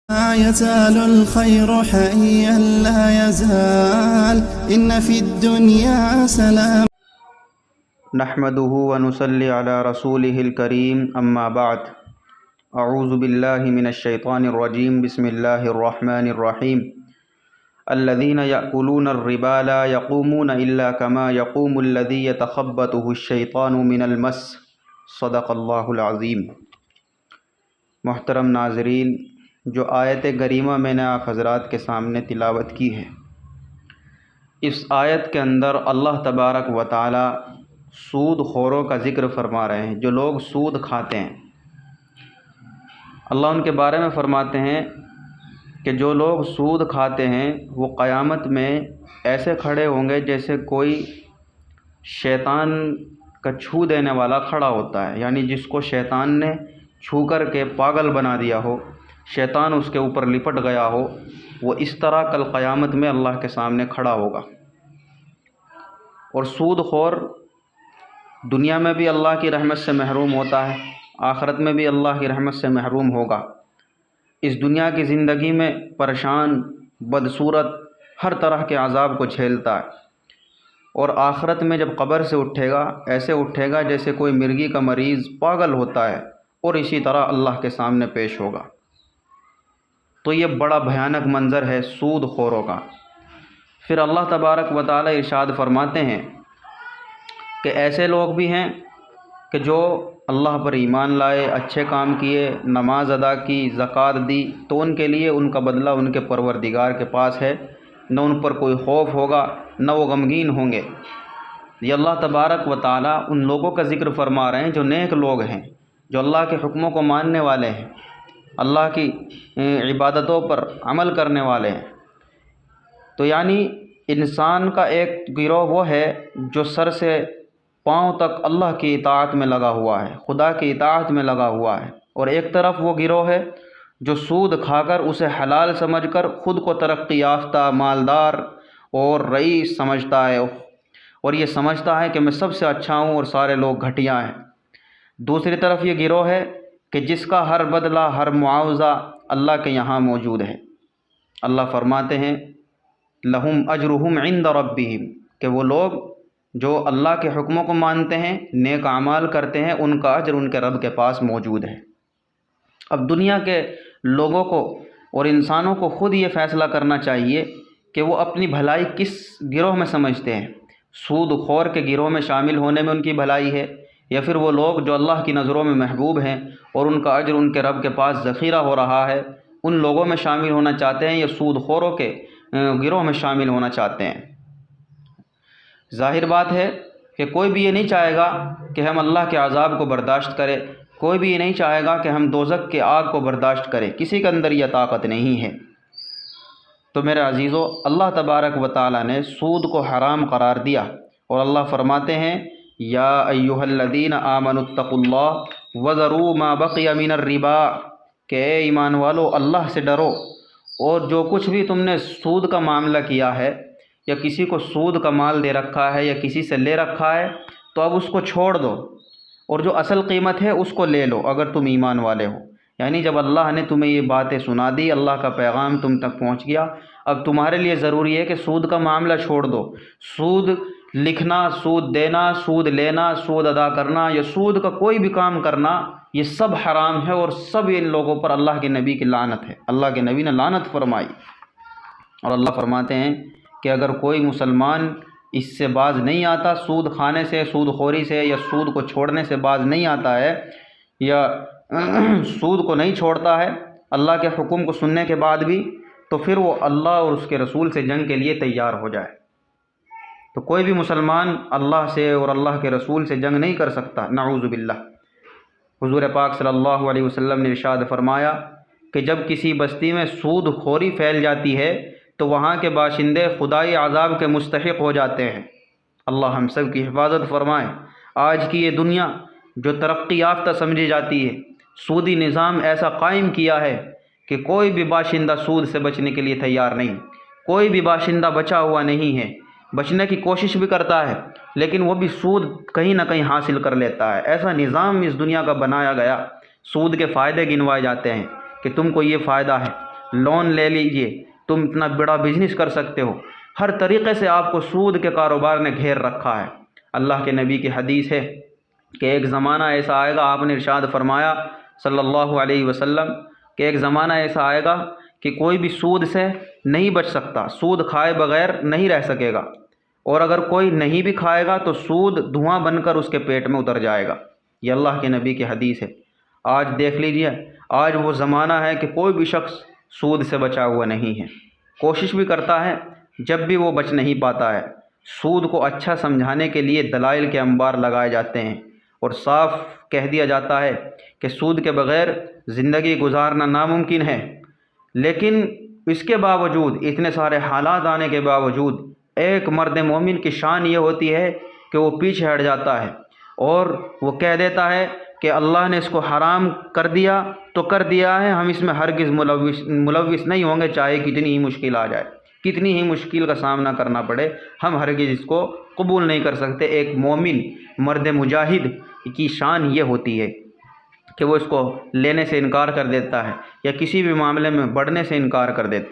لا يزال الخير حيا لا يزال إن في الدنيا سلام نحمده ونصلي على رسوله الكريم اما بعد اعوذ باللہ من الشیطان الرجیم بسم اللہ الرحمن الرحیم الذين يأكلون الربا لا يقومون إلا كما يقوم الذي يتخبطه الشيطان من المس صدق اللہ العظیم۔ محترم ناظرین، جو آیت کریمہ میں نے آپ حضرات کے سامنے تلاوت کی ہے، اس آیت کے اندر اللہ تبارک و تعالی سود خوروں کا ذکر فرما رہے ہیں، جو لوگ سود کھاتے ہیں۔ اللہ ان کے بارے میں فرماتے ہیں کہ جو لوگ سود کھاتے ہیں وہ قیامت میں ایسے کھڑے ہوں گے جیسے کوئی شیطان کا چھو دینے والا کھڑا ہوتا ہے، یعنی جس کو شیطان نے چھو کر کے پاگل بنا دیا ہو، شیطان اس کے اوپر لپٹ گیا ہو، وہ اس طرح کل قیامت میں اللہ کے سامنے کھڑا ہوگا۔ اور سود خور دنیا میں بھی اللہ کی رحمت سے محروم ہوتا ہے، آخرت میں بھی اللہ کی رحمت سے محروم ہوگا۔ اس دنیا کی زندگی میں پریشان، بدصورت، ہر طرح کے عذاب کو جھیلتا ہے، اور آخرت میں جب قبر سے اٹھے گا ایسے اٹھے گا جیسے کوئی مرگی کا مریض پاگل ہوتا ہے، اور اسی طرح اللہ کے سامنے پیش ہوگا۔ تو یہ بڑا بھیانک منظر ہے سود خوروں کا۔ پھر اللہ تبارک و تعالی ارشاد فرماتے ہیں کہ ایسے لوگ بھی ہیں کہ جو اللہ پر ایمان لائے، اچھے کام کیے، نماز ادا کی، زکوٰۃ دی، تو ان کے لیے ان کا بدلہ ان کے پروردگار کے پاس ہے، نہ ان پر کوئی خوف ہوگا، نہ وہ غمگین ہوں گے۔ یہ اللہ تبارک و تعالی ان لوگوں کا ذکر فرما رہے ہیں جو نیک لوگ ہیں، جو اللہ کے حکموں کو ماننے والے ہیں، اللہ کی عبادتوں پر عمل کرنے والے ہیں۔ تو یعنی انسان کا ایک گروہ وہ ہے جو سر سے پاؤں تک اللہ کی اطاعت میں لگا ہوا ہے، خدا کی اطاعت میں لگا ہوا ہے، اور ایک طرف وہ گروہ ہے جو سود کھا کر اسے حلال سمجھ کر خود کو ترقی یافتہ، مالدار اور رئیس سمجھتا ہے، اور یہ سمجھتا ہے کہ میں سب سے اچھا ہوں اور سارے لوگ گھٹیا ہیں۔ دوسری طرف یہ گروہ ہے کہ جس کا ہر بدلہ، ہر معاوضہ اللہ کے یہاں موجود ہے۔ اللہ فرماتے ہیں لہم اجرہم عند ربہم، کہ وہ لوگ جو اللہ کے حکموں کو مانتے ہیں، نیک اعمال کرتے ہیں، ان کا اجر ان کے رب کے پاس موجود ہے۔ اب دنیا کے لوگوں کو اور انسانوں کو خود یہ فیصلہ کرنا چاہیے کہ وہ اپنی بھلائی کس گروہ میں سمجھتے ہیں۔ سود خور کے گروہ میں شامل ہونے میں ان کی بھلائی ہے، یا پھر وہ لوگ جو اللہ کی نظروں میں محبوب ہیں اور ان کا اجر ان کے رب کے پاس ذخیرہ ہو رہا ہے، ان لوگوں میں شامل ہونا چاہتے ہیں، یا سود خوروں کے گروہ میں شامل ہونا چاہتے ہیں۔ ظاہر بات ہے کہ کوئی بھی یہ نہیں چاہے گا کہ ہم اللہ کے عذاب کو برداشت کریں، کوئی بھی یہ نہیں چاہے گا کہ ہم دوزخ کے آگ کو برداشت کریں، کسی کے اندر یہ طاقت نہیں ہے۔ تو میرے عزیزو، اللہ تبارک و تعالی نے سود کو حرام قرار دیا، اور اللہ فرماتے ہیں یا ایھا الذین آمنوا اتقوا اللہ وذروا ما بقی من الربا، کہ اے ایمان والو اللہ سے ڈرو، اور جو کچھ بھی تم نے سود کا معاملہ کیا ہے، یا کسی کو سود کا مال دے رکھا ہے، یا کسی سے لے رکھا ہے، تو اب اس کو چھوڑ دو، اور جو اصل قیمت ہے اس کو لے لو اگر تم ایمان والے ہو۔ یعنی جب اللہ نے تمہیں یہ باتیں سنا دی، اللہ کا پیغام تم تک پہنچ گیا، اب تمہارے لیے ضروری ہے کہ سود کا معاملہ چھوڑ دو۔ سود لکھنا، سود دینا، سود لینا، سود ادا کرنا، یا سود کا کوئی بھی کام کرنا، یہ سب حرام ہے، اور سب ان لوگوں پر اللہ کے نبی کی لعنت ہے، اللہ کے نبی نے لعنت فرمائی۔ اور اللہ فرماتے ہیں کہ اگر کوئی مسلمان اس سے باز نہیں آتا، سود کھانے سے، سود خوری سے، یا سود کو چھوڑنے سے باز نہیں آتا ہے، یا سود کو نہیں چھوڑتا ہے اللہ کے حکم کو سننے کے بعد بھی، تو پھر وہ اللہ اور اس کے رسول سے جنگ کے لیے تیار ہو جائے۔ تو کوئی بھی مسلمان اللہ سے اور اللہ کے رسول سے جنگ نہیں کر سکتا، نعوذ باللہ۔ حضور پاک صلی اللہ علیہ وسلم نے ارشاد فرمایا کہ جب کسی بستی میں سود خوری پھیل جاتی ہے تو وہاں کے باشندے خدائی عذاب کے مستحق ہو جاتے ہیں۔ اللہ ہم سب کی حفاظت فرمائے۔ آج کی یہ دنیا جو ترقی یافتہ سمجھی جاتی ہے، سودی نظام ایسا قائم کیا ہے کہ کوئی بھی باشندہ سود سے بچنے کے لیے تیار نہیں، کوئی بھی باشندہ بچا ہوا نہیں ہے، بچنے کی کوشش بھی کرتا ہے لیکن وہ بھی سود کہیں نہ کہیں حاصل کر لیتا ہے۔ ایسا نظام اس دنیا کا بنایا گیا، سود کے فائدے گنوائے جاتے ہیں کہ تم کو یہ فائدہ ہے، لون لے لیجئے، تم اتنا بڑا بزنس کر سکتے ہو۔ ہر طریقے سے آپ کو سود کے کاروبار نے گھیر رکھا ہے۔ اللہ کے نبی کی حدیث ہے کہ ایک زمانہ ایسا آئے گا، آپ نے ارشاد فرمایا صلی اللہ علیہ وسلم کہ ایک زمانہ ایسا آئے گا کہ کوئی بھی سود سے نہیں بچ سکتا، سود کھائے بغیر نہیں رہ سکے گا، اور اگر کوئی نہیں بھی کھائے گا تو سود دھواں بن کر اس کے پیٹ میں اتر جائے گا۔ یہ اللہ کے نبی کی حدیث ہے۔ آج دیکھ لیجئے، آج وہ زمانہ ہے کہ کوئی بھی شخص سود سے بچا ہوا نہیں ہے، کوشش بھی کرتا ہے جب بھی وہ بچ نہیں پاتا ہے۔ سود کو اچھا سمجھانے کے لیے دلائل کے انبار لگائے جاتے ہیں اور صاف کہہ دیا جاتا ہے کہ سود کے بغیر زندگی گزارنا ناممکن ہے، لیکن اس کے باوجود، اتنے سارے حالات آنے کے باوجود، ایک مرد مومن کی شان یہ ہوتی ہے کہ وہ پیچھے ہٹ جاتا ہے اور وہ کہہ دیتا ہے کہ اللہ نے اس کو حرام کر دیا تو کر دیا ہے، ہم اس میں ہرگز ملوث نہیں ہوں گے، چاہے کتنی ہی مشکل آ جائے، کتنی ہی مشکل کا سامنا کرنا پڑے، ہم ہرگز اس کو قبول نہیں کر سکتے۔ ایک مومن مرد مجاہد کی شان یہ ہوتی ہے کہ وہ اس کو لینے سے انکار کر دیتا ہے یا کسی بھی معاملے میں بڑھنے سے انکار کر دیتا ہے۔